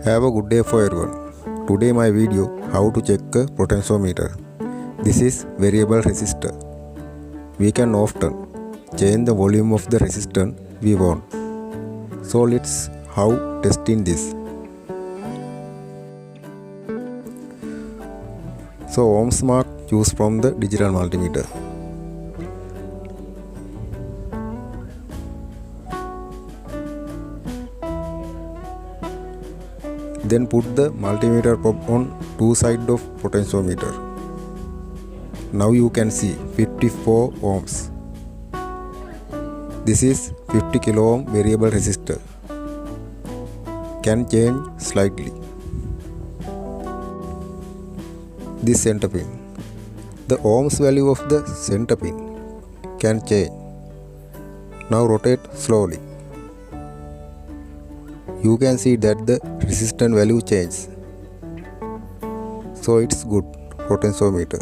Have a good day for everyone. Today my video how to check a potentiometer. This is variable resistor. We can often change the volume of the resistance we want. So let's how testing this. So ohms mark choose from the digital multimeter. Then put the multimeter probe on two sides of potentiometer. Now you can see 54 ohms. This is 50 kilo ohm variable resistor. Can change slightly. This center pin. The ohms value of the center pin can change. Now rotate slowly. You can see that the resistance value changes. So it's good potentiometer.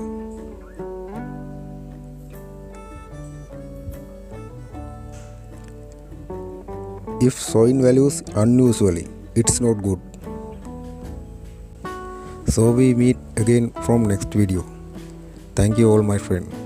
If showing values unusually, it's not good. So we meet again from next video. Thank you all my friend.